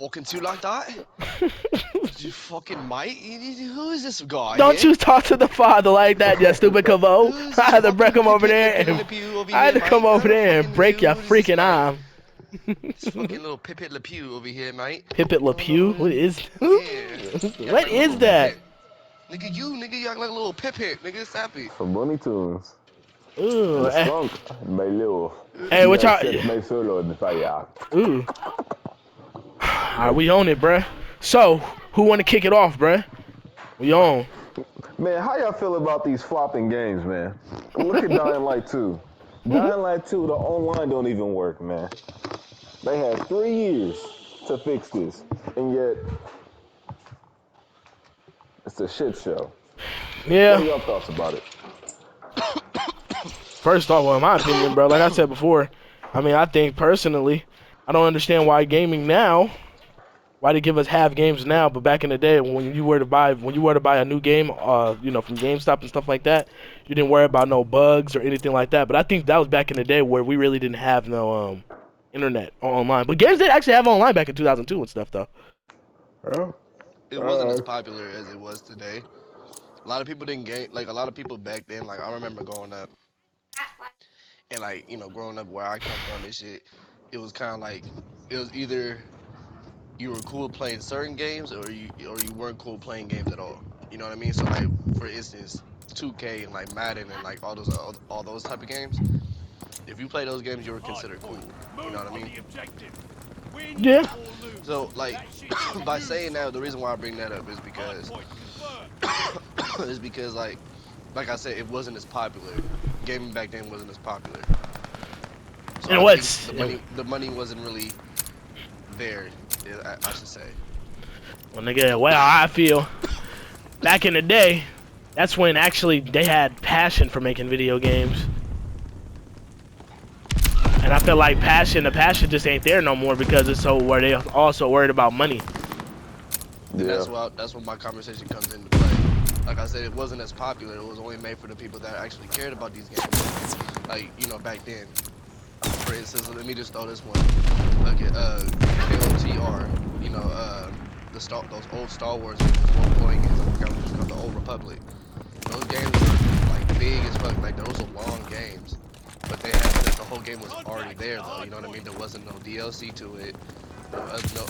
Walking to like that? You fucking mate? Who is this guy? Don't you talk to the father like that, you stupid cavo. Who's I this had to break fucking him over pipit there. lippy And, lippy over I had here, to come mate? over there and break your Who is this, freaking mate? arm. This fucking little pipit lepew over here, mate. Pipit Lepew? What is? Yeah. What is that? Nigga, you act like a little pipit, nigga. Sappy. From Looney Tunes. Ooh. En skunk med lov. Hey, what y'all? Sett mig solo in fire. Ooh. Alright, we own it, bruh. So, who want to kick it off, bruh? We on. Man, how y'all feel about these flopping games, man? Look at Dying Light 2. Dying Light 2, the online don't even work, man. They had 3 years to fix this, and yet it's a shit show. Yeah. What are y'all thoughts about it? First off, well, in my opinion, bro, like I said before, I mean, I think personally, I don't understand why gaming now, why they give us half games now, but back in the day when you were to buy a new game, you know, from GameStop and stuff like that, you didn't worry about no bugs or anything like that. But I think that was back in the day where we really didn't have no internet or online. But games did actually have online back in 2002 and stuff though. It wasn't as popular as it was today. A lot of people didn't game, like a lot of people back then, like I remember growing up and like, you know, growing up where I come from and shit, it was kind of like, it was either you were cool playing certain games or you weren't cool playing games at all. You know what I mean? So like, for instance, 2K and like Madden and like all those type of games. If you play those games, you were considered cool. You know what I mean? Yeah. So like, by saying that, the reason why I bring that up is because like I said, it wasn't as popular. Gaming back then wasn't as popular. So And I what's think the money wasn't really there, I should say. well, nigga, well, I feel back in the day, that's when actually they had passion for making video games. And I feel like the passion just ain't there no more because it's so where they also worried about money. And that's what my conversation comes into play. Like I said, it wasn't as popular. It was only made for the people that actually cared about these games. Like, you know, back then. For instance, let me just throw this one. Okay, KgDriftyy, you know, those old Star Wars games, role-playing games, I forgot what it's called, the Old Republic. Those games were like big as fuck. Like those were long games, but the whole game was already there though. You know what I mean? There wasn't no DLC to it, no other things.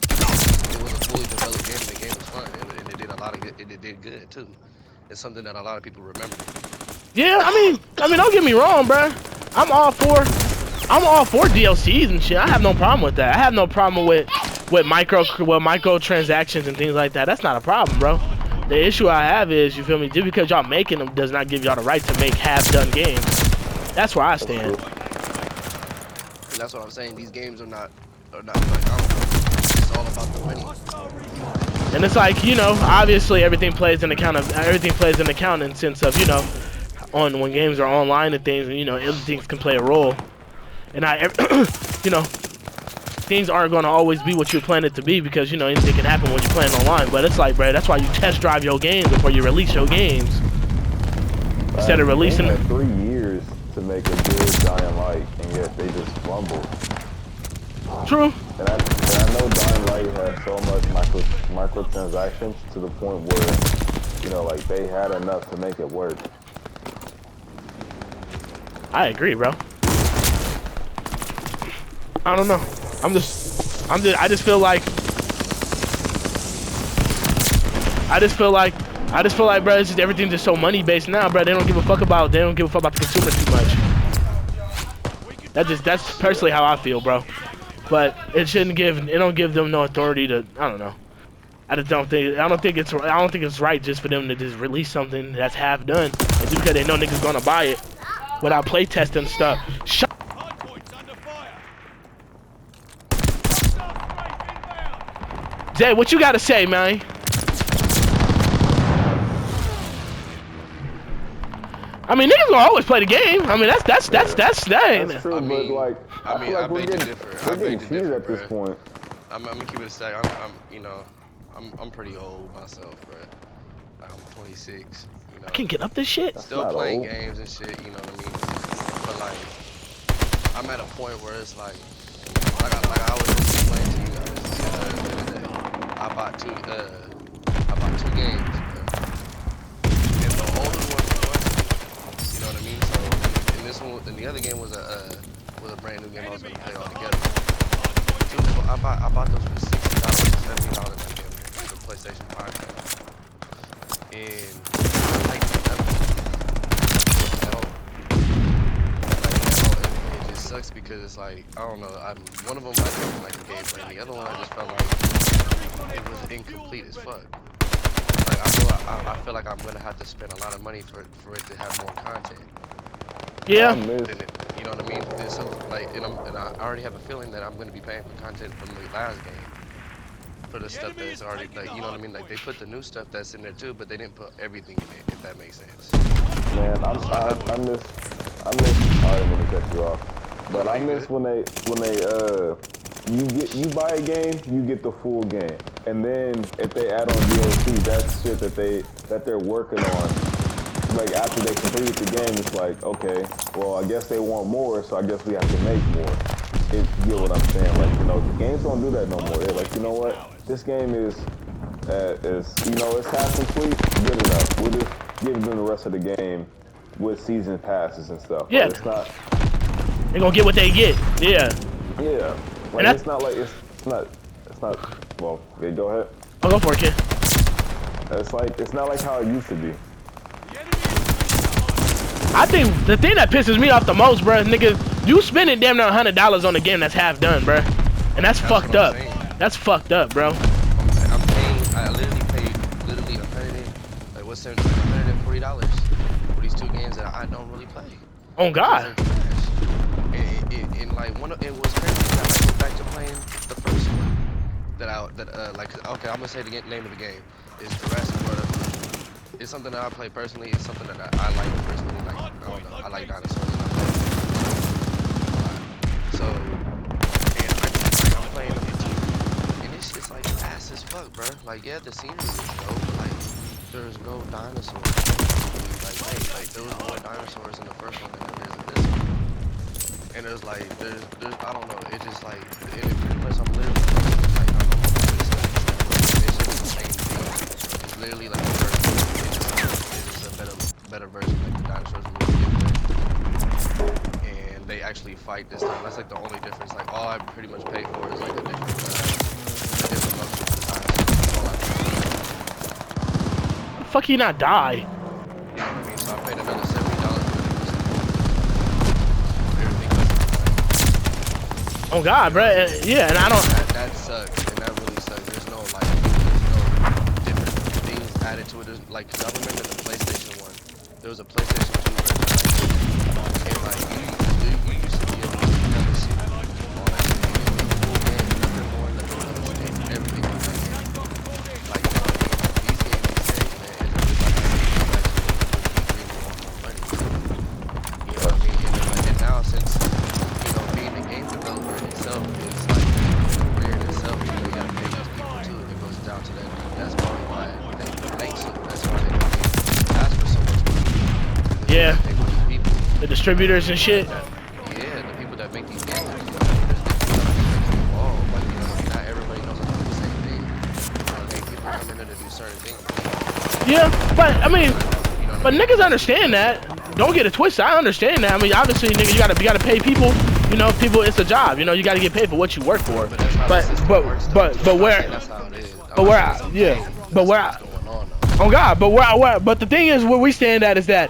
You know what I mean? It was a fully developed game, and the game was fun, and it did a lot of good. It did good too. It's something that a lot of people remember. Yeah, I mean, don't get me wrong, bruh. I'm all for DLCs and shit. I have no problem with that. I have no problem with microtransactions and things like that. That's not a problem, bro. The issue I have is, you feel me, just because y'all making them does not give y'all the right to make half-done games. That's where I stand. And that's what I'm saying. These games are not like, I don't know. It's all about the money. And it's like, you know, obviously everything plays in account in the sense of, you know, when games are online and things, you know, everything can play a role. And you know, things aren't going to always be what you plan it to be because, you know, anything can happen when you're playing online. But it's like, bro, that's why you test drive your games before you release your games. Instead of releasing them. 3 years to make a good Dying Light, and yet they just fumbled. True. And I know Dying Light has so much microtransactions to the point where, you know, like they had enough to make it work. I agree, bro. I don't know. I just feel like bro, it's just everything's just so money based now, bro. They don't give a fuck about the consumer too much. That's personally how I feel, bro. But it don't give them no authority to, I don't know. I don't think it's right just for them to just release something that's half done and just because they know niggas gonna buy it without play testing stuff. Zay, what you gotta say, man? I mean, niggas gonna always play the game. I mean, that's that. That's true, but like, I feel like we're getting cheated at this point. I'm gonna keep it a sec. You know, I'm pretty old myself, bro. Like, I'm 26. You know, I can't get up this shit. Still playing games and shit. You know what I mean? But like, I'm at a point where it's like, like I was just explaining to you guys the other day. I bought two games, and the older one was busted. You know what I mean? So, and this one, and the other game was a brand new game I was gonna play all together. I bought those for $60, $70 that game, the PlayStation 5 game. And I like at all. It just sucks because it's like, I don't know, one of them I didn't like the gameplay, and the other one I just felt like it was incomplete as fuck. Like I feel like I'm gonna have to spend a lot of money for it to have more content. Yeah. You know what I mean? And so, like, and I already have a feeling that I'm gonna be paying for content from the last game. For the stuff that's already, like, you know what I mean? Like, they put the new stuff that's in there too, but they didn't put everything in it, if that makes sense. Man, I miss. I didn't want to cut you off, but I miss when you buy a game, you get the full game, and then if they add on DLC, that's shit that they're working on. Like after they completed the game, it's like, okay, well, I guess they want more, so I guess we have to make more. You get what I'm saying? Like, you know, the games don't do that no more. They're like, you know what? This game is you know, it's half complete, good enough. We'll just give them the rest of the game with season passes and stuff. Yeah. Like, it's not. They're gonna get what they get. Yeah. Yeah. Like it's not like it's not. Well, okay, go ahead. I'll go for it, kid. It's not like how it used to be. I think the thing that pisses me off the most, bro, nigga, you spending damn near $100 on a game that's half done, bro, and that's fucked up. That's fucked up, bro. I'm paying. I literally paid $140 for these two games that I don't really play. Oh God. And like it was crazy. I go back to playing the first one like, okay, I'm gonna say the name of the game is Jurassic World Evolution. It's something that I play personally. It's something that I like personally. Like, I don't know, I like dinosaurs. So, and I'm playing it, and it's just like fast as fuck, bro. Like, yeah, the scenery is dope, but like, there's no dinosaurs. Like there was more dinosaurs in the first one than there is in this one. And there's like, there's I don't know. It's just like, pretty much I'm literally like, I don't know, it's just the same thing. It's literally like the first one. It's a better version, like the dinosaurs really different. And they actually fight this time. That's like the only difference. Like, all I pretty much paid for is like a different level for the dinosaurs. All I paid for. How the fuck you not die? You know what I mean? So I paid another $70 for Oh God, bro. Yeah, and I don't. That sucks, and that really sucks. There's no different things added to it. There's, like, 'cause I remember the PlayStation one. There was a PlayStation 2 version, and like you used to be able to never see all that full game, nothing more, nothing less, everything on that game. Like, you know what I mean? These games these days, man, it's really like money. You know what I mean? And now since, you know, being a game developer in itself is like a career in itself, you know, you gotta pay these people too. It goes down to that. That's probably why they make so. That's why they ask for so much money. Yeah. They pay these people. The distributors and shit. Yeah, the people that make these games. You know, there's different companies that involved, but you know, not everybody knows how to do the same thing. You know, they people come in there to do certain things. Yeah, but I mean, but niggas understand that. Don't get it twisted. I understand that. I mean, obviously, nigga, you gotta pay people. You know, people, it's a job. You know, you gotta get paid for what you work for. But oh God, but the thing is, where we stand at is that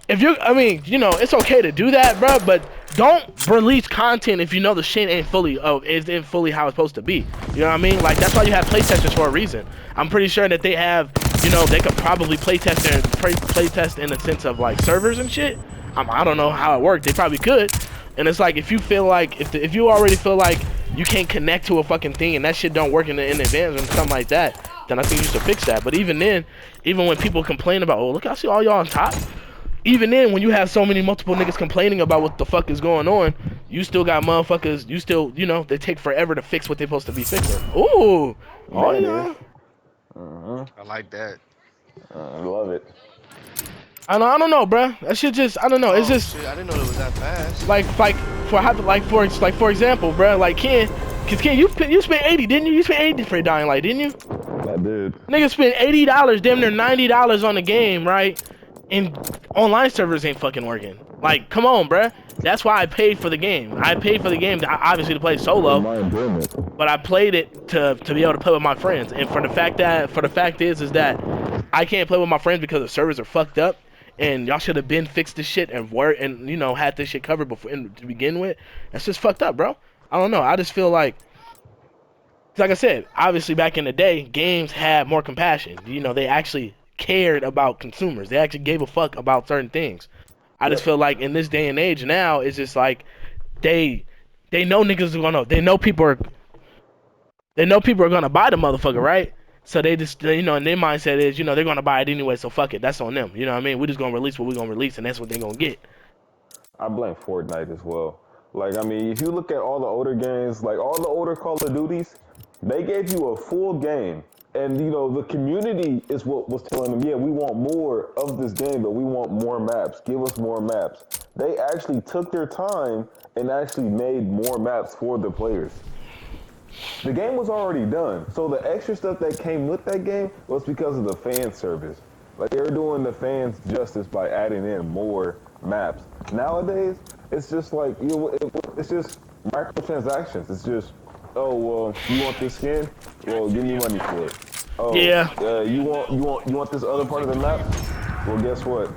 if you, I mean, you know, it's okay to do that, bro, but don't release content if you know the shit ain't fully how it's supposed to be. You know what I mean? Like, that's why you have playtesters for a reason. I'm pretty sure that they have, you know, they could probably playtest in the sense of like servers and shit. I don't know how it worked. They probably could. And it's like, if you feel like, if you already feel like you can't connect to a fucking thing and that shit don't work in advance and something like that, then I think you should fix that. But even then, even when people complain about, oh, look, I see all y'all on top. Even then, when you have so many multiple niggas complaining about what the fuck is going on, you still got motherfuckers, you still, you know, they take forever to fix what they're supposed to be fixing. Ooh. Oh, yeah. I like that. I love it. I don't know, bruh. That shit just, I don't know. It's just shit, I didn't know it was that fast. like for example, bruh. Like Ken, you spent 80, didn't you? You spent 80 for Dying Light, didn't you? I did. Nigga spent $80, damn near $90 on the game, right? And online servers ain't fucking working. Like, come on, bruh. That's why I paid for the game. I paid for the game, obviously, to play solo. But I played it to be able to play with my friends. And for the fact is that I can't play with my friends because the servers are fucked up. And y'all should have been fixed this shit and had this shit covered before to begin with. That's just fucked up, bro. I don't know. I just feel like I said, obviously back in the day, games had more compassion. They actually cared about consumers. They actually gave a fuck about certain things. I just feel like in this day and age now, it's just like they know niggas are gonna, they know people are gonna buy the motherfucker, right? So they just, and their mindset is, they're gonna buy it anyway. So fuck it, that's on them. You know what I mean? We're just gonna release what we're gonna release, and that's what they're gonna get. I blame Fortnite as well. Like, I mean, if you look at all the older games, like all the older Call of Duties, they gave you a full game. And, the community is what was telling them, yeah, we want more of this game, but we want more maps. Give us more maps. They actually took their time and actually made more maps for the players. The game was already done. So the extra stuff that came with that game was because of the fan service. Like, they were doing the fans justice by adding in more maps. Nowadays, it's just like, it's just microtransactions. It's just, oh, well, you want this skin? Well, give me money for it. Oh, yeah. You want this other part of the map? Well, guess what?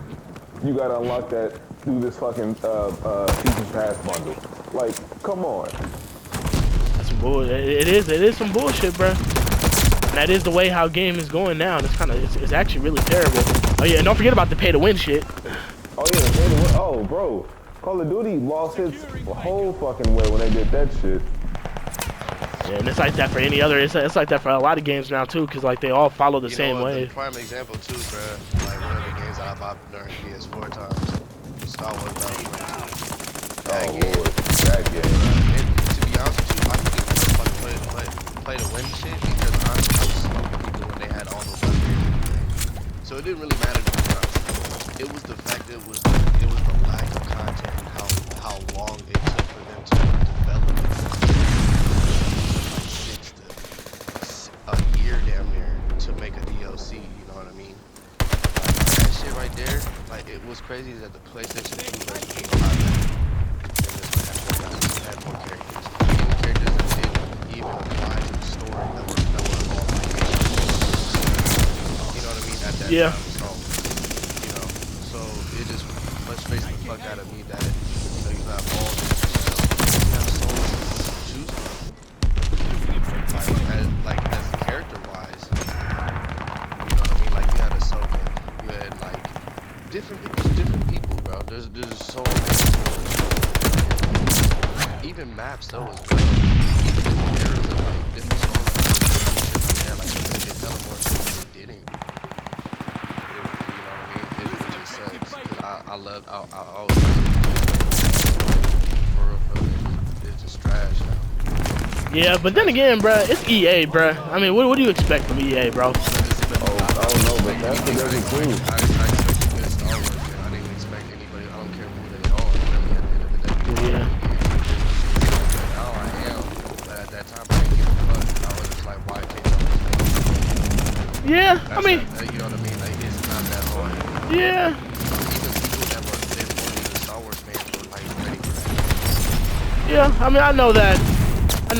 You gotta unlock that through this fucking season pass bundle. Like, come on. That's some bull. It is some bullshit, bro. And that is the way how game is going now. It's actually really terrible. Oh yeah, and don't forget about the pay to win shit. Oh yeah, pay to win. Oh, bro, Call of Duty lost its whole fucking way when they did that shit. Yeah, and it's like that for any other. It's like that for a lot of games now too, because like they all follow the same way. The prime example too, bro. Like one of the games I bought during PS4 times, Star Wars Battlefront 2. That game. That game. And to be honest with you, I couldn't play to win shit because I was smoking people when they had all those upgrades. So it didn't really matter to me. It was the fact that it was the lack of content and how long it took for them to develop it. A year damn near to make a DLC, you know what I mean? Like, that shit right there, like it was crazy that the PlayStation 2 version was a lot better than this one had more characters. Even characters that didn't even apply to the story that were all like, you know what I mean? At that time, so it just frustrates the fuck out of me that you have all this stuff, you have so much to choose from. Like as character wise, you know what I mean? Like you had Ahsoka, you had like different people, bro. There's so many. Even maps though as well. Even areas of like different songs there, like they did teleport, they didn't. You know what I mean? It just sucks. I always for real, it's just trash now. Yeah, but then again, bro, it's EA, bro. I mean, what do you expect from EA, bro? I don't know, but that's what doesn't prove. I expect good Star Wars, man. I didn't expect anybody. I don't care who they are. Really, at the end of the day. Yeah. Now I am, but at that time I didn't give a fuck. I was just like, why can't I? Yeah, I mean, you know what I mean? Like it's not that hard. Yeah. Even people that weren't even Star Wars fans were like ready for that. Yeah, I mean, I know that, I'm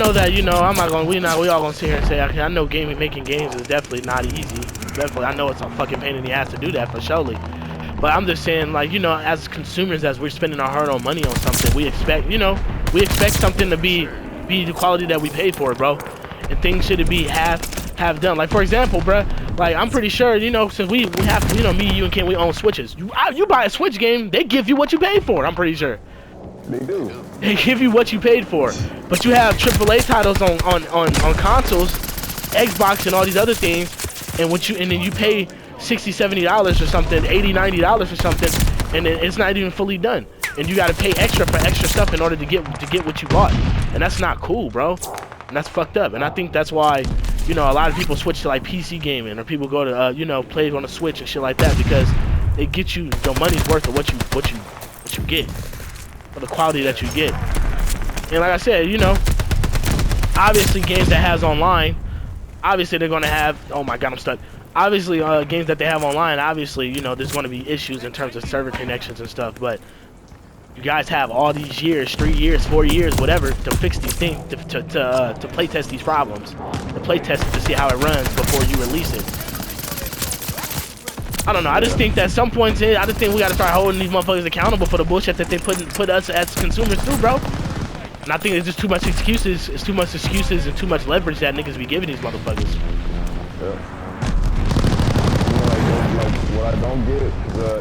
not gonna, we all gonna sit here and say, okay, I know making games is definitely not easy. Definitely, I know it's a fucking pain in the ass to do that for surely. But I'm just saying, like, as consumers, as we're spending our hard-earned money on something, we expect something to be the quality that we paid for, bro. And things should be have done. Like, for example, bro, like, I'm pretty sure, since we have, me, you, and Ken, we own Switches. You buy a Switch game, they give you what you paid for, I'm pretty sure. They do. They give you what you paid for. But you have AAA titles on consoles, Xbox and all these other things, and then you pay $60, $70 or something, $80, $90 for something, and then it's not even fully done. And you gotta pay extra for extra stuff in order to get what you bought. And that's not cool, bro. And that's fucked up. And I think that's why, a lot of people switch to like PC gaming, or people go to play on a Switch and shit like that, because they get you your money's worth of what you get, for the quality that you get. And like I said, you know, obviously games that has online, obviously they're gonna have. Oh my God, I'm stuck. Obviously, games that they have online, obviously, you know, there's gonna be issues in terms of server connections and stuff. But you guys have all these years, 3 years, 4 years, whatever, to fix these things, to play test these problems, to play test it to see how it runs before you release it. I don't know. I just think that at some points, I just think we gotta start holding these motherfuckers accountable for the bullshit that they put us as consumers through, bro. And I think it's just too much excuses. It's too much excuses and too much leverage that niggas be giving these motherfuckers. Yeah. Like what I don't get is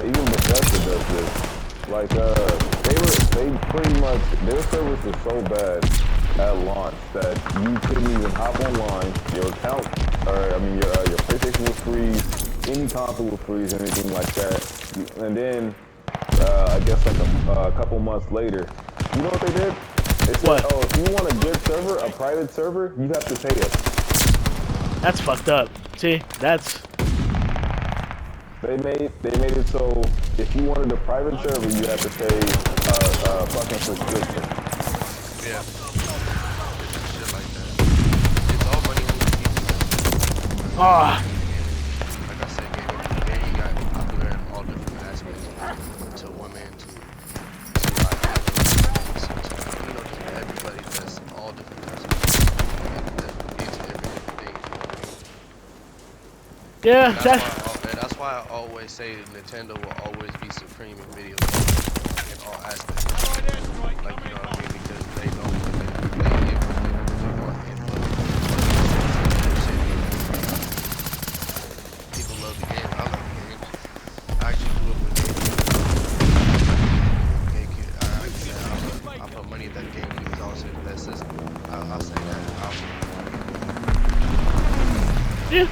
even Bethesda does this. Like they pretty much, their service is so bad at launch that you couldn't even hop online. Your account, or I mean your PlayStation will freeze, any console will freeze, anything like that. And then I guess like a couple months later, you know what they did? They said, what? Oh, if you want a good server, a private server, you have to pay us. That's fucked up. See, that's. They made it so if you wanted a private server, you had to pay a fucking subscription. Yeah. Shit like that. It's all money on the people. Ah. Like I said, gaming got popular in all different aspects. To women, to like, you know, to everybody. That's all different types of things. Yeah, That's why I always say Nintendo will always be supreme in video games in all aspects. Like, you know what I mean? Because they know what they want input. People love the game. I love the game. I actually grew up with GameCube. I put money in that game. It was also the best system. I'll say that. yeah.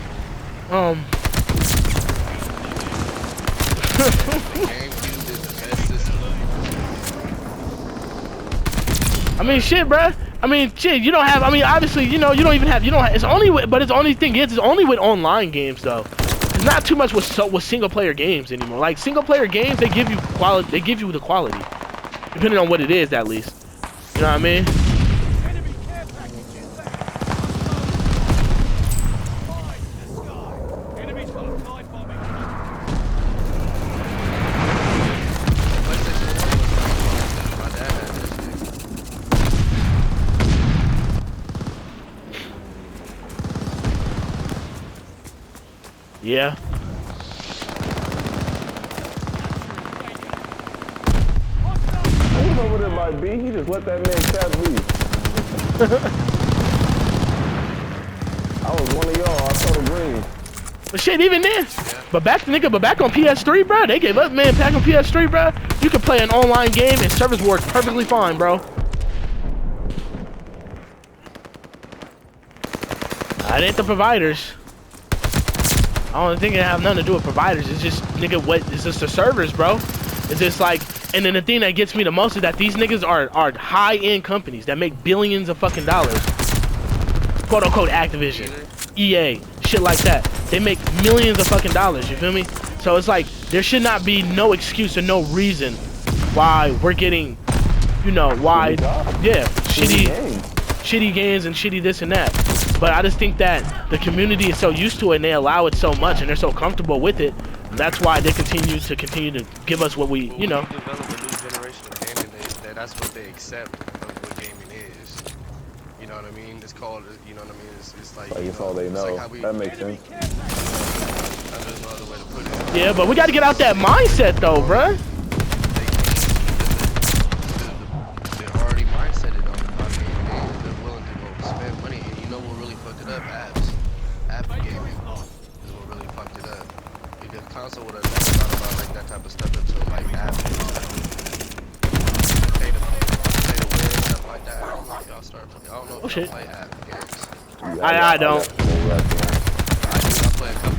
I mean, shit, bruh. I mean, shit. You don't have. I mean, obviously, you know, you don't even have. You don't. It's only. But it's only thing is, it's only with online games though. It's not too much with single player games anymore. Like single player games, they give you quality. They give you the quality, depending on what it is, at least. You know what I mean? Yeah. Who's over there by B? He just let that man tap B. I was one of y'all. I saw the green. But shit, even then. But back on PS3, bro. They gave up, man. Back on PS3, bro. You could play an online game and servers work perfectly fine, bro. It ain't the providers. I don't think it have nothing to do with providers. It's just, nigga, it's just the servers, bro. It's just like, and then the thing that gets me the most is that these niggas are high-end companies that make billions of fucking dollars. Quote unquote Activision, EA, shit like that. They make millions of fucking dollars, you feel me? So it's like, there should not be no excuse or no reason why we're getting, you know, why, yeah, shitty games and shitty this and that. But I just think that the community is so used to it and they allow it so much and they're so comfortable with it. That's why they continue to give us what we, you know. When we develop a new generation of gaming, that's what they accept of what gaming is. You know what I mean? It's called, you know what I mean? It's like it's all they know. Like that makes sense. There's no other way to put it. Yeah, but we got to get out that mindset though, bruh. They're already mindseted on it. I mean, they're willing to go spend money. And you know what really fucked it up? Apps. App gaming is what really fucked it up. Because console would have never thought about like that type of stuff until like apps. Pay to win, stuff like that. I don't know if y'all start playing. I don't know if y'all play app games. I don't. I play a couple.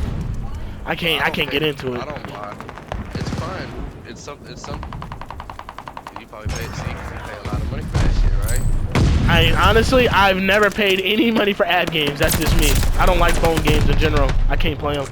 I can't get into it. I don't mind. It's fun. It's something. You probably pay to see because you pay a lot of money for that shit, right? Honestly, I've never paid any money for ad games. That's just me. I don't like phone games in general. I can't play them.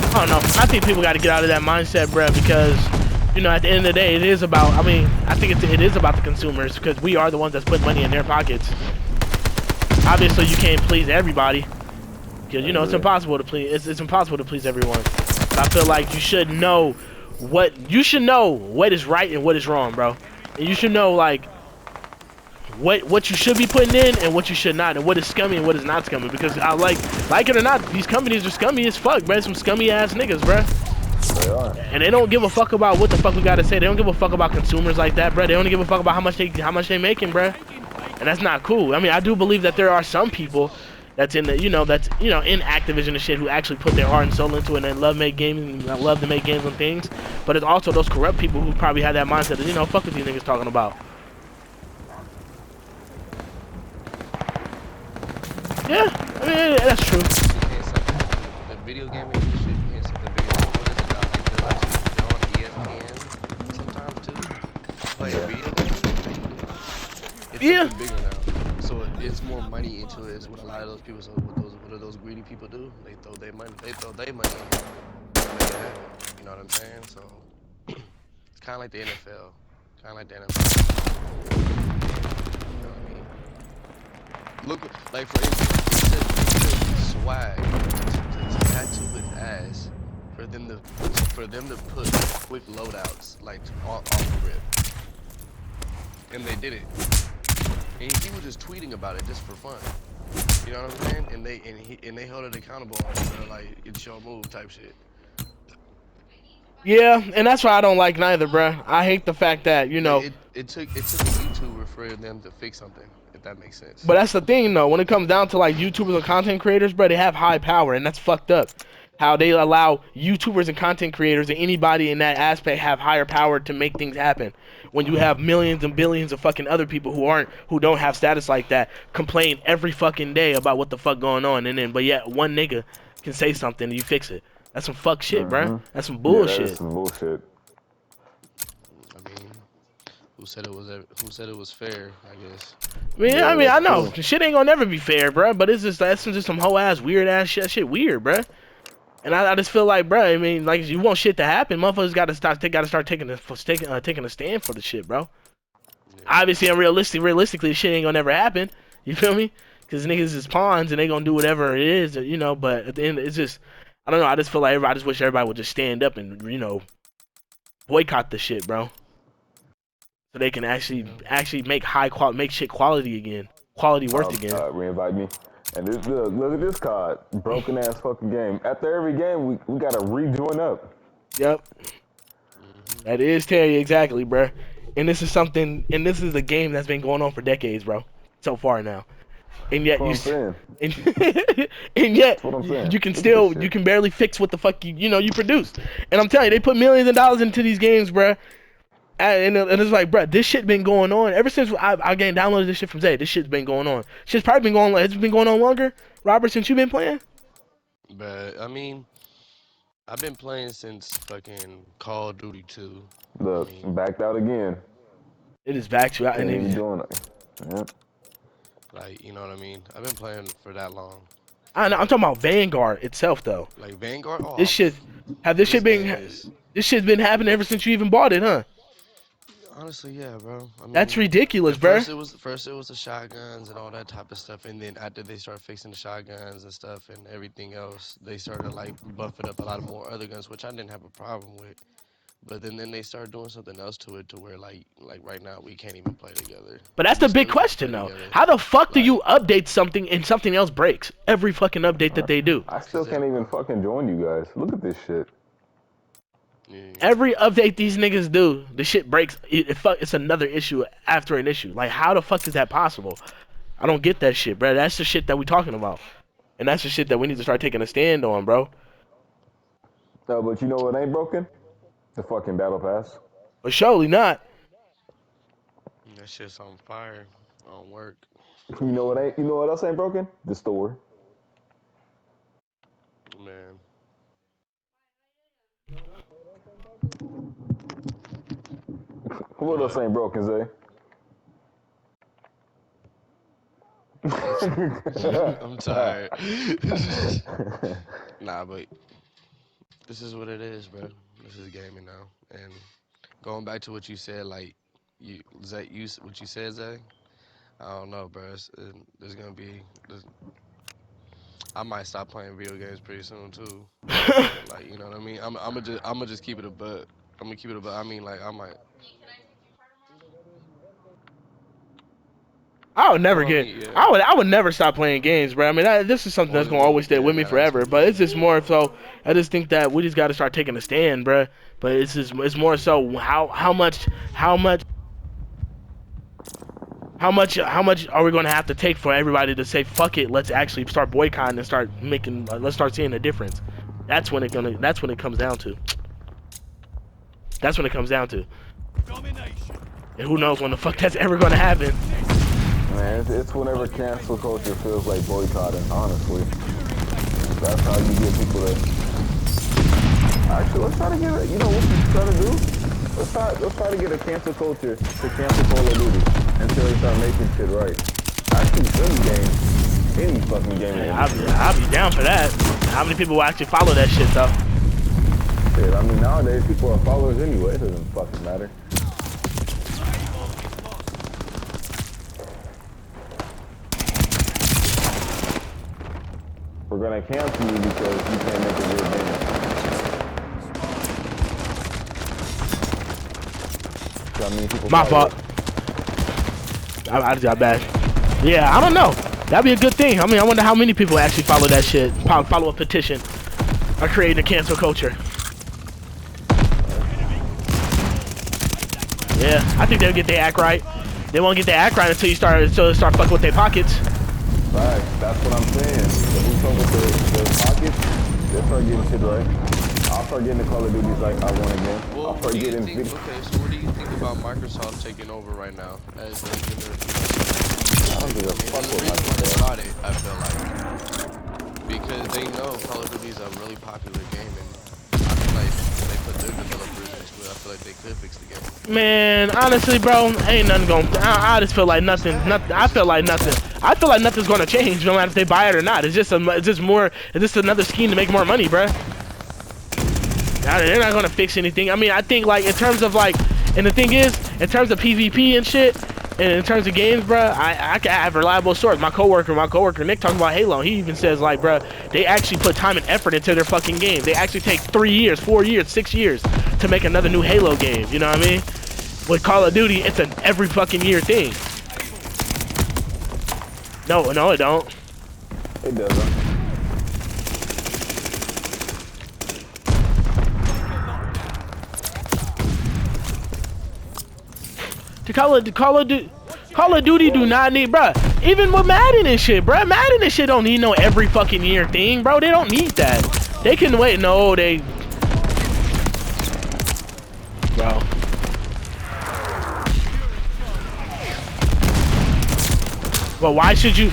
I don't know. I think people got to get out of that mindset, bruh, because, you know, at the end of the day, it is about, I mean, I think it is about the consumers, because we are the ones that's putting money in their pockets. Obviously, you can't please everybody, because, you know, it's impossible to please, it's impossible to please everyone. But I feel like you should know what is right and what is wrong, bro. And you should know, like, what you should be putting in and what you should not, and what is scummy and what is not scummy, because I like it or not, these companies are scummy as fuck, bro. Some scummy ass niggas, bro. They are. And they don't give a fuck about what the fuck we gotta say. They don't give a fuck about consumers like that, bro. They don't give a fuck about how much they making, bro. And that's not cool. I mean, I do believe that there are some people that's in the, in Activision and shit, who actually put their heart and soul into it and love to make games on things. But it's also those corrupt people who probably have that mindset of, fuck what these niggas talking about. Yeah, I mean, that's true. The video game industry, you can't set the video game. What is it now? Like, they're on ESPN sometimes too. Play a video game. It's something bigger now. So it's more money into it. Is what a lot of those people. So what do those greedy people do? They throw their money. They throw their money in. To make it happen. You know what I'm saying? So it's kind of like the NFL. Kind of like the NFL. You know what I mean? Look, like for instance, it said swag to tattoo his ass for them to put quick loadouts like off the rip, and they did it. And he was just tweeting about it just for fun. You know what I'm saying? And they held it accountable on like it's your move type shit. Yeah, and that's why I don't like neither, bruh. I hate the fact that, It took a YouTuber for them to fix something, if that makes sense. But that's the thing, though. When it comes down to, like, YouTubers and content creators, bro, they have high power, and that's fucked up. How they allow YouTubers and content creators and anybody in that aspect have higher power to make things happen. When you have millions and billions of fucking other people who don't have status like that, complain every fucking day about what the fuck going on, but yet one nigga can say something and you fix it. That's some fuck shit, bruh. That's some bullshit. Yeah, that's some bullshit. I mean, who said it was fair? I guess. I mean, I know shit ain't gonna never be fair, bruh. But that's just some whole ass weird ass shit weird, bruh. And I just feel like, bruh, I mean, like, you want shit to happen, motherfuckers gotta start taking a stand for the shit, bro. Yeah. Obviously, and realistically, shit ain't gonna never happen. You feel me? Because niggas is pawns and they gonna do whatever it is, But at the end, it's just, I don't know. I just feel like I just wish everybody would just stand up and boycott the shit, bro. So they can actually make make shit quality again, quality worth again. Reinvite me. And look at this card, broken ass fucking game. After every game, we gotta rejoin up. Yep. That is Terry, exactly, bro. And this is a game that's been going on for decades, bro. So far now. And yet you can barely fix what the fuck you produced. And I'm telling you, they put millions of dollars into these games, bro. And it's like, bro, this shit been going on ever since I downloaded this shit from Zay. This shit's been going on. Shit's probably been going on. It's been going on longer, Robert, since you've been playing. But I mean, I've been playing since fucking Call of Duty 2. Look, backed out again. It is back to out, and he's doing it. Yep. Like, you know what I mean? I've been playing for that long. I'm talking about Vanguard itself, though. Like Vanguard. Oh, this shit's been happening ever since you even bought it, huh? Honestly, yeah, bro. I mean, that's ridiculous, bro. First it was the shotguns and all that type of stuff, and then after they started fixing the shotguns and stuff and everything else, they started like buffing up a lot of more other guns, which I didn't have a problem with. But then they started doing something else to it, to where like right now we can't even play together. But that's the big question, though. How the fuck do you update something and something else breaks every fucking update that they do? I still can't even fucking join you guys. Look at this shit. Every update these niggas do, the shit breaks. It's another issue after an issue. Like, how the fuck is that possible? I don't get that shit, bro. That's the shit that we talking about, and that's the shit that we need to start taking a stand on, bro. No, but you know what ain't broken? The fucking battle pass. But surely not. That shit's on fire. On work. You know what ain't? You know what else ain't broken? The store. Man. What else ain't broken, Zay? I'm tired. Nah, but this is what it is, bro. This is gaming now. And going back to what you said, like, Zay, what you said, Zay? I don't know, bro. There's gonna be. I might stop playing video games pretty soon too. Like, you know what I mean? I'm just keep it a buck. I'm gonna keep it a buck. I mean, like, I might. I would never Well, I get. mean, yeah. I would never stop playing games, bro. I mean, this is something that's gonna always stay with me forever. But it's just more so. I just think that we just got to start taking a stand, bro. But it's more so how much are we gonna have to take for everybody to say fuck it? Let's actually start boycotting and start making. Let's start seeing a difference. That's when it comes down to. That's when it comes down to. And who knows when the fuck that's ever gonna happen. Man, it's whenever cancel culture feels like boycotting, honestly. That's how you get people to... Actually, let's try to get it. You know what we try to do? Let's try to get a cancel culture to cancel Call of Duty until they start making shit right. Actually, any game, any fucking game. Hey, I'll be down for that. How many people will actually follow that shit, though? Shit, I mean, nowadays, people are followers anyway. It doesn't fucking matter. We're gonna cancel you because you can't make a real game. So, I mean, people My fault. I just got bad. Yeah, I don't know. That'd be a good thing. I mean, I wonder how many people actually follow that shit. Follow a petition or create a cancel culture. Yeah, I think they'll get their act right. They won't get their act right until you start fucking with their pockets. Right, that's what I'm saying. If we fuck with the pockets, they'll start getting shit right. I'll start getting the Call of Duties like I want again. Well, I'll start getting okay, so what do you think about Microsoft taking over right now? As they give their I don't give a fuck the with reason why they Microsoft. bought it, I feel like, because they know Call of Duty is a really popular game, and I feel like if they put their developers into it, I feel like they could fix the game. Man, honestly, bro, ain't nothing going. I just feel like nothing. I feel like nothing's gonna change, no matter if they buy it or not. It's just another scheme to make more money, bro. They're not gonna fix anything. I mean, I think like in terms of like, and the thing is, in terms of PvP and shit, and in terms of games, bro, I have reliable source. My coworker Nick talking about Halo. He even says like, bro, they actually put time and effort into their fucking game. They actually take 3 years, 4 years, 6 years to make another new Halo game. You know what I mean? With Call of Duty, it's an every fucking year thing. No, it don't. It doesn't. Call of Duty do not need, bruh. Even with Madden and shit, bruh. Madden and shit don't need no every fucking year thing, bro. They don't need that. They can wait. No, they. Bro. But why should you?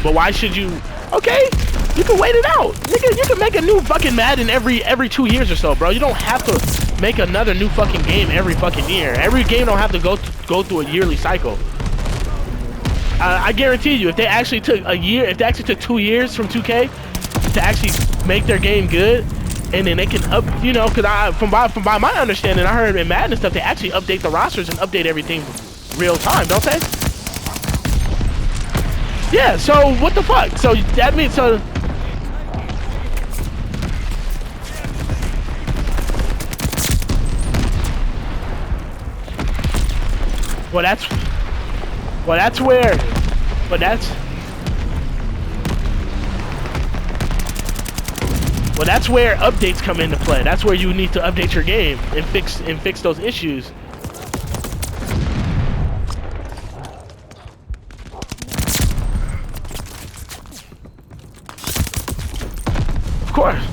Okay, you can wait it out, nigga. You can make a new fucking Madden every 2 years or so, bro. You don't have to make another new fucking game every fucking year. Every game don't have to go through a yearly cycle. I guarantee you, if they actually took 2 years from 2K to actually make their game good, and then they can because from my understanding, I heard in Madden and stuff, they actually update the rosters and update everything real time, don't they? Yeah, so what the fuck? So that means so. Well, that's where. But that's. Well, that's where updates come into play. That's where you need to update your game and fix those issues. Of course.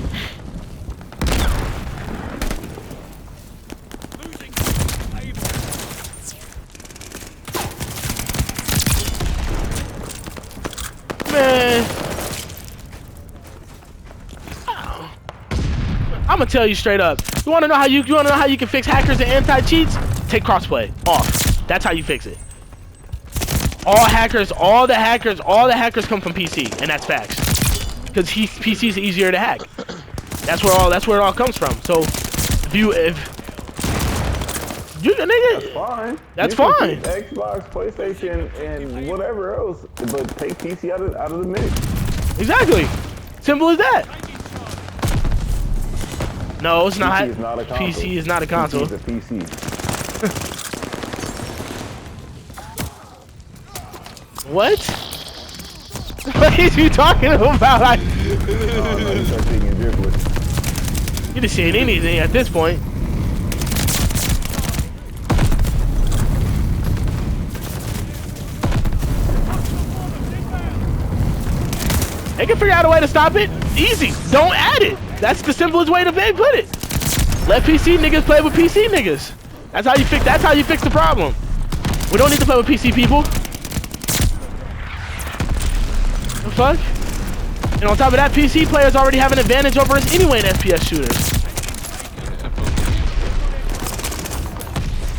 Man, I'm gonna tell you straight up. You wanna know how you can fix hackers and anti-cheats? Take crossplay off. That's how you fix it. All the hackers come from PC, and that's facts. Because PC is easier to hack. That's where it all comes from. So if you nigga, that's fine. That's fine. Xbox, PlayStation, and whatever else, but take PC out of the mix. Exactly. Simple as that. No, it's not. PC is not a console. PC is not a console. PC is a PC. What? What are you talking about? No, you start thinking gibberish. You just saying anything at this point. They can figure out a way to stop it. Easy. Don't add it. That's the simplest way to put it. Let PC niggas play with PC niggas. That's how you fix the problem. We don't need to play with PC people. The fuck? And on top of that, PC players already have an advantage over us anyway in FPS shooters.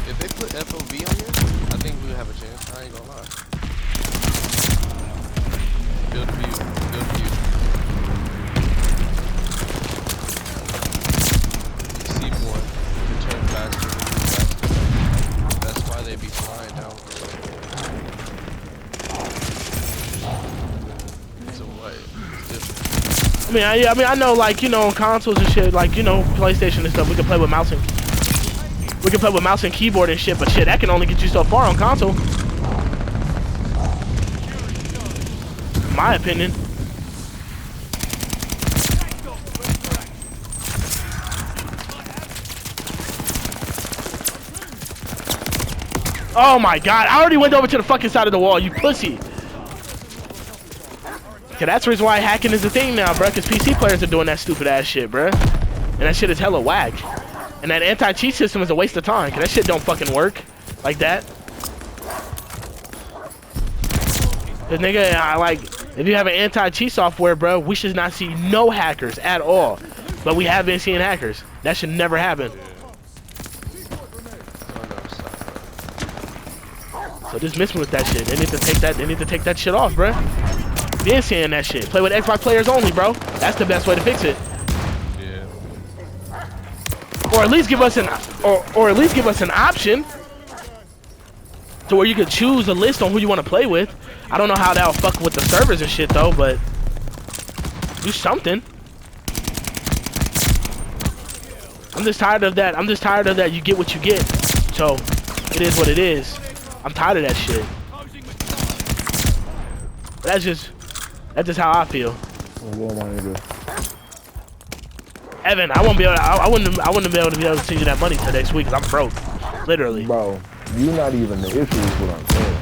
If they put FOV on here, I think we would have a chance. I ain't gonna lie. Build view. You see more. Return faster. That's why they be flying down. So what? It's different. I mean, I know, like, you know, on consoles and shit, like, you know, PlayStation and stuff, we can play with mouse and keyboard and shit, but shit, that can only get you so far on console. In my opinion. Oh my god, I already went over to the fucking side of the wall, you pussy. Okay, that's the reason why hacking is a thing now, bruh, because PC players are doing that stupid ass shit, bruh. And that shit is hella whack. And that anti-cheat system is a waste of time, because that shit don't fucking work like that. Cause nigga, if you have an anti-cheat software, bro, we should not see no hackers at all. But we have been seeing hackers. That should never happen. So just miss me with that shit. They need to take that shit off, bro. Been seeing that shit. Play with Xbox players only, bro. That's the best way to fix it. Yeah. Or at least give us an option to where you could choose a list on who you want to play with. I don't know how that'll fuck with the servers and shit though, but do something. I'm just tired of that. You get what you get. So it is what it is. I'm tired of that shit. That's just how I feel. Evan, I wouldn't be able to send you that money till next week because I'm broke, literally. Bro, you not even the issue is what I'm saying.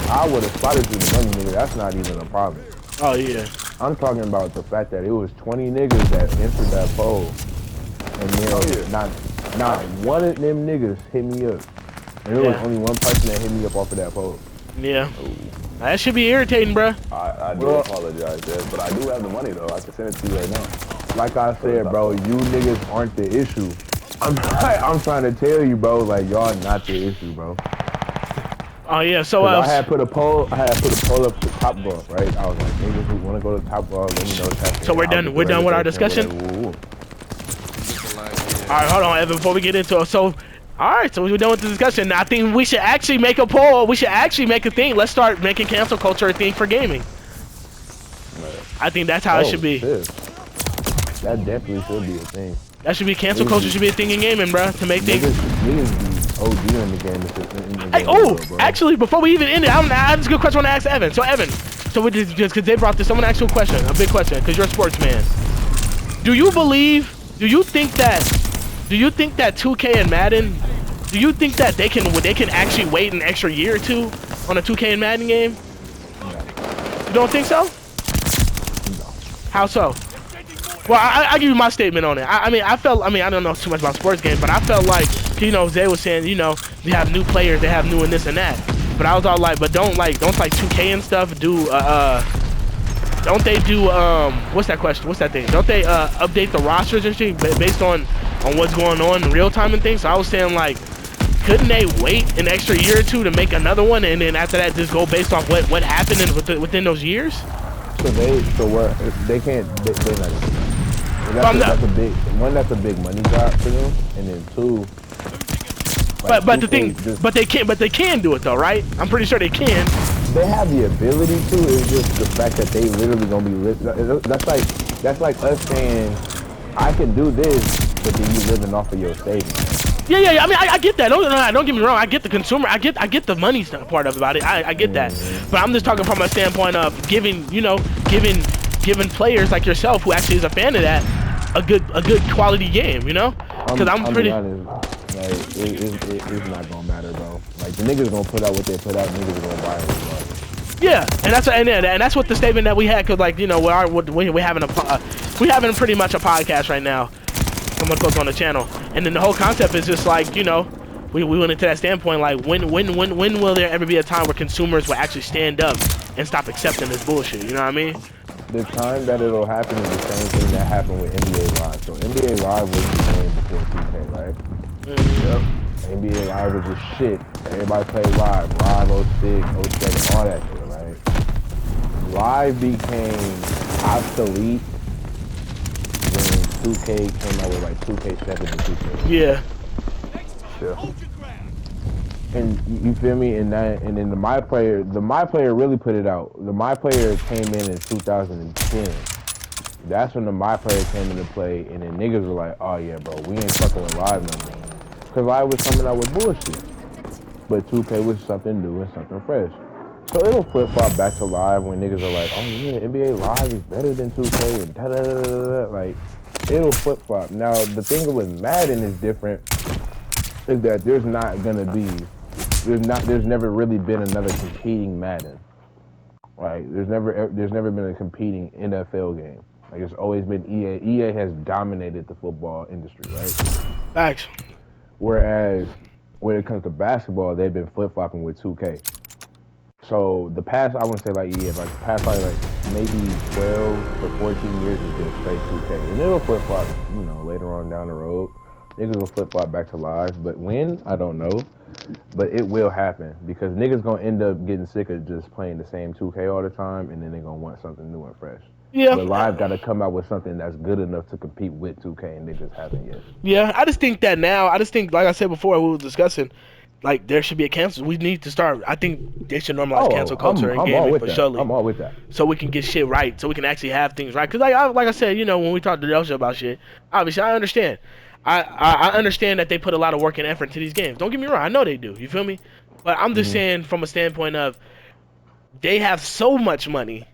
I would have spotted you the money, nigga. That's not even a problem. Oh yeah. I'm talking about the fact that it was 20 niggas that entered that poll, and then not one of them niggas hit me up, and there was only one person that hit me up off of that poll. Yeah. That should be irritating, bruh. I do apologize, Dad, but I do have the money though. I can send it to you right now. Like I said, bro, you niggas aren't the issue. I'm trying to tell you, bro, like y'all not the issue, bro. Oh yeah, so I had put a poll up to Top Golf, right? I was like, niggas who want to go to Top Golf, let me know what's happening. So we're done with our discussion? Alright, hold on, Evan, before we get into it. So alright, so we're done with the discussion. I think we should actually make a poll. We should actually make a thing. Let's start making cancel culture a thing for gaming. I think that's how it should be. Shit. That definitely should be a thing. That should be cancel culture should be a thing in gaming, bro. To make things. Niggas be OD in the game. Hey, actually, before we even end it, that's a good question I want to ask Evan. So Evan, so we just because they brought this. Someone asked you a question, a big question, because you're a sports man. Do you think that 2K and Madden? Do you think that they can actually wait an extra year or two on a 2K and Madden game? You don't think so? No. How so? Well, I give you my statement on it. I mean, I don't know too much about sports games, but I felt like, you know, Zay was saying, you know, they have new players, they have new and this and that. But I was all like, but don't 2K and stuff do, don't they do, what's that question? What's that thing? Don't they, update the rosters and shit based on what's going on in real time and things? So I was saying, like, couldn't they wait an extra year or two to make another one, and then after that just go based off what happened within those years? So they can't. They're not. That's a big money drop for them, and then two. Like, but the thing, but they can do it though, right? I'm pretty sure they can. They have the ability to. It's just the fact that they literally gonna be. That's like us saying, I can do this, but then you living off of your savings. Yeah. I mean, I get that. Don't get me wrong. I get the consumer. I get the money part of about it. I get that. But I'm just talking from a standpoint of giving players like yourself, who actually is a fan of that, a good quality game. You know? Because I'm pretty. Honest, like, it's not gonna matter, bro. Like, the niggas gonna put out what they put out. Niggas gonna buy it. Yeah, and that's what the statement that we had. Cause like, you know, we're having pretty much a podcast right now. Someone close on the channel, and then the whole concept is just like, you know, we went into that standpoint, like, when will there ever be a time where consumers will actually stand up and stop accepting this bullshit? You know what I mean? The time that it'll happen is the same thing that happened with NBA Live. So NBA Live was the game before 2K, right? Yep. NBA Live was the shit. Everybody played Live 06, 07, all that shit, right? Live became obsolete when 2K came out with like 2K7 and 2K. Yeah. And you feel me? And then the My Player really put it out. The My Player came in 2010. That's when the My Player came into play, and then niggas were like, oh yeah, bro, we ain't fucking with Live no more. Cause Live was coming out with bullshit. But 2K was something new and something fresh. So it'll flip-flop back to Live when niggas are like, oh yeah, NBA Live is better than 2K and da-da-da-da-da. Like, it'll flip-flop. Now, the thing with Madden is different, is that there's never really been another competing Madden. Like, there's never been a competing NFL game. Like, it's always been EA. EA has dominated the football industry, right? Thanks. Whereas, when it comes to basketball, they've been flip-flopping with 2K. So, the past, I wouldn't say like EA, like, the past like maybe 12 to 14 years has been straight 2K. And it'll flip-flop, you know, later on down the road. Niggas will flip-flop back to Live, but when? I don't know. But it will happen, because niggas gonna end up getting sick of just playing the same 2K all the time, and then they're gonna want something new and fresh. Yeah. But Live gotta come out with something that's good enough to compete with 2K, and niggas haven't yet. Yeah, I just think that now, like I said before, we were discussing, like, there should be a cancel. We need to start. I think they should normalize cancel culture in gaming for sure. I'm all with that. So we can get shit right. So we can actually have things right. Because like I said, you know, when we talked to Delcia about shit, obviously I understand. I understand that they put a lot of work and effort into these games. Don't get me wrong. I know they do. You feel me? But I'm just saying from a standpoint of, they have so much money,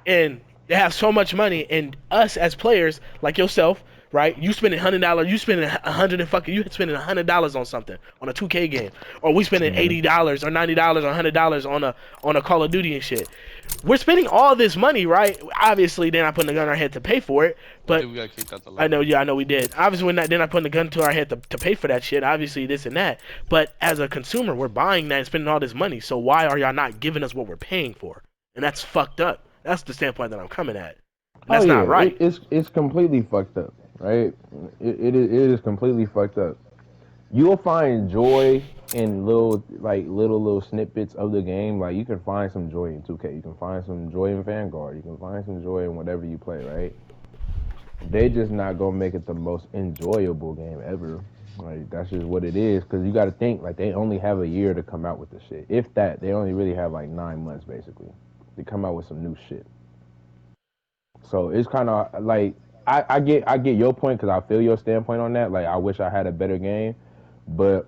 and and us as players, like yourself, right? You spending $100, you spending $100 on something, on a 2K game, or we spending $80 or $90 or $100 on a Call of Duty and shit. We're spending all this money, right? Obviously, they're not putting the gun in our head to pay for it, but we got kicked out the I know we did. Obviously, they're not putting the gun to our head to pay for that shit. Obviously, this and that. But as a consumer, we're buying that and spending all this money. So why are y'all not giving us what we're paying for? And that's fucked up. That's the standpoint that I'm coming at. And that's not right. It's completely fucked up, right? It is completely fucked up. You'll find joy in little snippets of the game. Like, you can find some joy in 2K. You can find some joy in Vanguard. You can find some joy in whatever you play, right? They just not gonna make it the most enjoyable game ever. Like, that's just what it is. Cause you gotta think, like, they only have a year to come out with the shit. If that, they only really have like 9 months basically to come out with some new shit. So it's kind of like, I get your point, because I feel your standpoint on that. Like, I wish I had a better game, but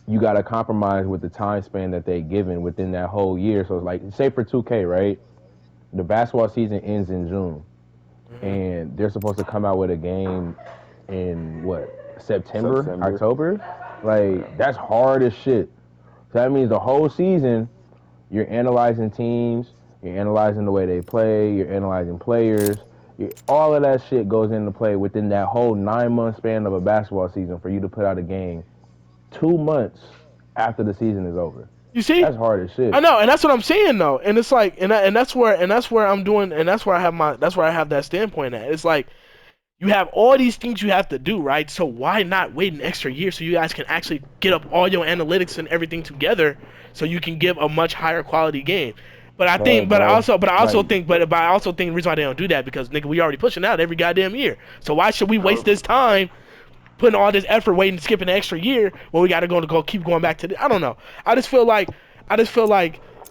you got to compromise with the time span that they given within that whole year. So it's like, say for 2K, right? The basketball season ends in June, and they're supposed to come out with a game in what, September. October? Like, that's hard as shit. So that means the whole season, you're analyzing teams, you're analyzing the way they play, you're analyzing players. All of that shit goes into play within that whole 9-month span of a basketball season for you to put out a game 2 months after the season is over. You see, that's hard as shit. I know, and that's what I'm saying though. And it's like, and that's where I'm doing, and that's where I have that standpoint at. It's like, you have all these things you have to do, right? So why not wait an extra year so you guys can actually get up all your analytics and everything together, so you can give a much higher quality game? But I think, I also think the reason why they don't do that, because nigga, we already pushing out every goddamn year. So why should we waste this time putting all this effort waiting to skip an extra year when we gotta keep going back to I don't know. I just feel like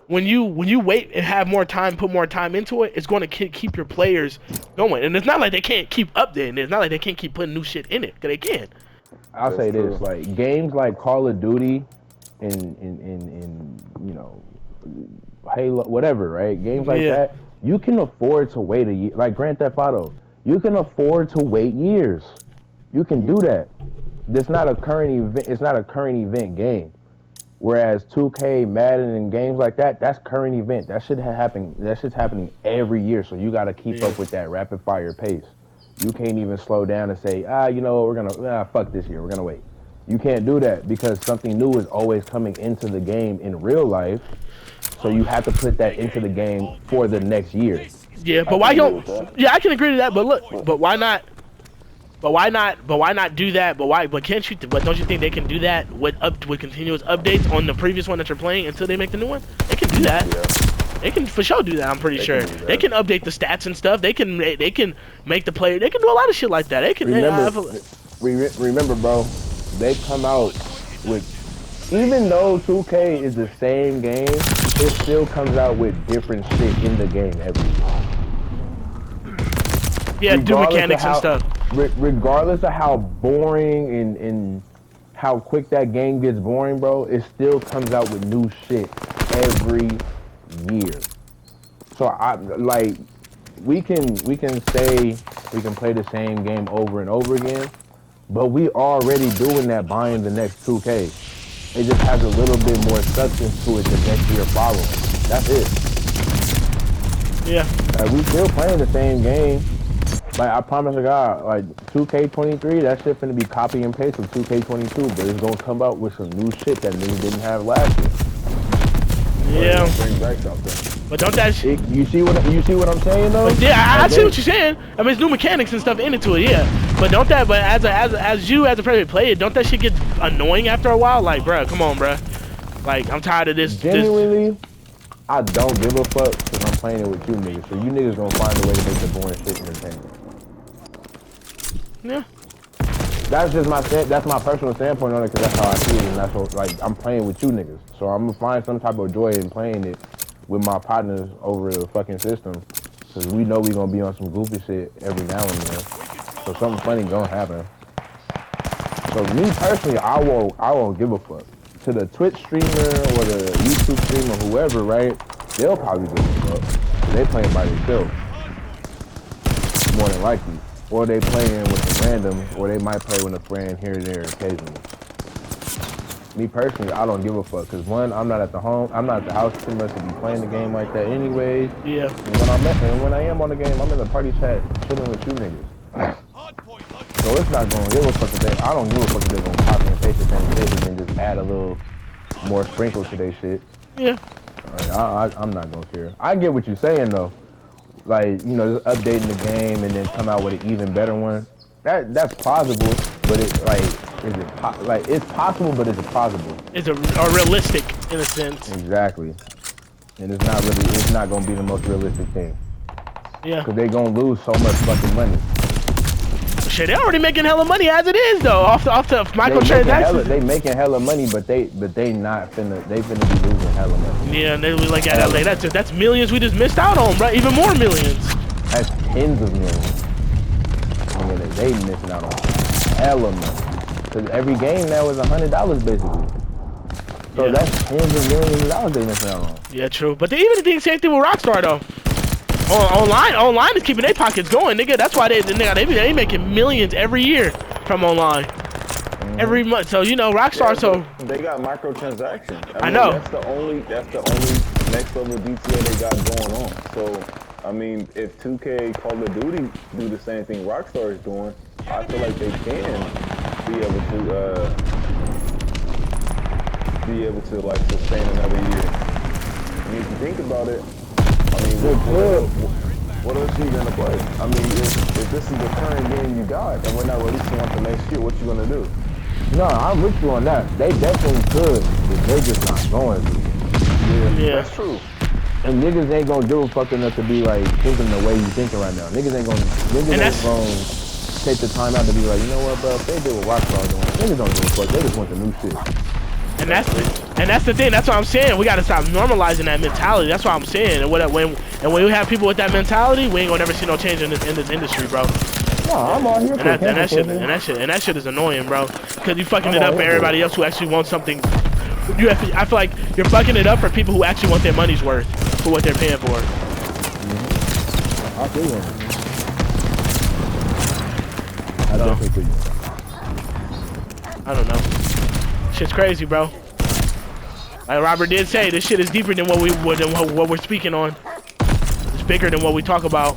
when you wait and have more time, put more time into it, it's going to keep your players going. And it's not like they can't keep updating it. It's not like they can't keep putting new shit in it, because they can. I'll say this, like, games like Call of Duty and you know, Halo, whatever, right? Games like that, you can afford to wait a year. Like Grand Theft Auto, you can afford to wait years. You can do that. It's not a current event. It's not a current event game. Whereas 2K, Madden, and games like that, that's current event. That shit happen. That shit's happening every year. So you got to keep up with that rapid fire pace. You can't even slow down and say, you know, we're gonna fuck this year. We're gonna wait. You can't do that because something new is always coming into the game in real life. So you have to put that into the game for the next year. Yeah, but why don't? Yeah, I can agree to that. But look, but why not? But why not do that? But can't you? But don't you think they can do that with continuous updates on the previous one that you're playing until they make the new one? They can do that. Yeah. They can for sure do that. I'm pretty sure they can update the stats and stuff. They can make the player. They can do a lot of shit like that. They can. Remember, bro, they come out with, even though 2K is the same game, it still comes out with different shit in the game every year. Yeah, do mechanics and stuff. Regardless of how boring and how quick that game gets boring, bro, it still comes out with new shit every year. So we can say we can play the same game over and over again, but we already doing that buying the next 2K. It just has a little bit more substance to it the next year following. That's it. Yeah. We still playing the same game. Like, I promise to God, like, 2K23, that shit finna be copy and paste of 2K22, but it's gonna come out with some new shit that niggas didn't have last year. Yeah. But don't that you see what I'm saying though? But yeah, I see what you're saying. I mean, it's new mechanics and stuff into it, yeah. But don't that? But as you as a player play it, don't that shit get annoying after a while? Like, bruh, come on, bruh. Like, I'm tired of this. Genuinely, I don't give a fuck because I'm playing it with you niggas. So you niggas gonna find a way to make the boring shit entertaining. Yeah. That's my personal standpoint on it, because that's how I see it, and that's what, like, I'm playing with you niggas. So I'm gonna find some type of joy in playing it with my partners over the fucking system, because we know we gonna be on some goofy shit every now and then. So something funny gonna happen. So me personally, I won't give a fuck. To the Twitch streamer or the YouTube streamer, whoever, right? They'll probably give a fuck. They playing by themselves, more than likely. Or they playing with a random, or they might play with a friend here and there occasionally. Me personally, I don't give a fuck, because one, I'm not at the house too much to be playing the game like that anyways. Yeah. And when I am on the game, I'm in the party chat chilling with you niggas. So it's not gonna give a fuck if I don't give a fuck if they're gonna copy and paste the same shit and then just add a little more sprinkle to their shit. Yeah. I'm not gonna care. I get what you're saying though. Like, you know, just updating the game and then come out with an even better one. That's plausible, but it's like, it's possible, but is it plausible? It's a realistic in a sense. Exactly. And it's not gonna be the most realistic thing. Yeah. Because they gonna lose so much fucking money. Shit, they're already making hella money as it is though, off the microtransactions. They making hella money, but they finna be losing hella money. Yeah, and they like at LA. That's millions we just missed out on, right? Even more millions. That's tens of millions. I mean, they missing out on hella money. Cause every game now is $100 basically. So that's tens of millions of dollars they missing out on. Yeah, true. But they even the same thing with Rockstar though. Online is keeping their pockets going, nigga. That's why they making millions every year from online. Every month, so you know, Rockstar. So they got microtransactions. I know. That's the only next level GTA they got going on. So, I mean, if 2K, Call of Duty do the same thing Rockstar is doing, I feel like they can be able to like sustain another year. I mean, if you think about it, I mean, what else are you gonna play? I mean, if this is the current game you got and we're not releasing one for next year, what you gonna do? No, I'm with you on that. They definitely could, but they just not going to. yeah, That's true. And niggas ain't gonna do fucking enough to be like thinking the way you thinking right now. Niggas ain't gonna take the time out to be like, you know what, bro? If they did what Rockstar doing, niggas don't give a fuck. They just want the new shit. and that's the thing. That's what I'm saying. We gotta stop normalizing that mentality. That's what I'm saying. And when you have people with that mentality, we ain't gonna never see no change in this industry, bro. No, I'm all here for that shit is annoying, bro. Because you fucking it up for everybody else who actually wants something. I feel like you're fucking it up for people who actually want their money's worth for what they're paying for. I feel you. I definitely feel you. I don't know. Shit's crazy, bro. Like Robert did say, this shit is deeper than what we're speaking on. It's bigger than what we talk about.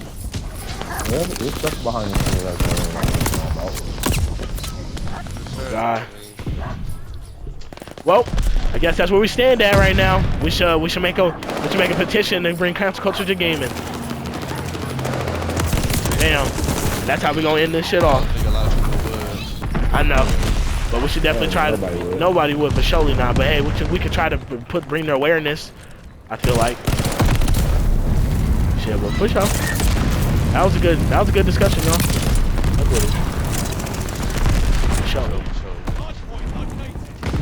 Yeah, there's stuff behind the scenes that's going on. God. Well, I guess that's where we stand at right now. We should make a petition and bring cancel culture to gaming. Damn, that's how we gonna end this shit off. I know, but we should definitely try to. Nobody would, but surely not. But hey, we could try to bring their awareness. I feel like. Shit, well, push up. That was a good discussion, y'all. That's what it is. For sure.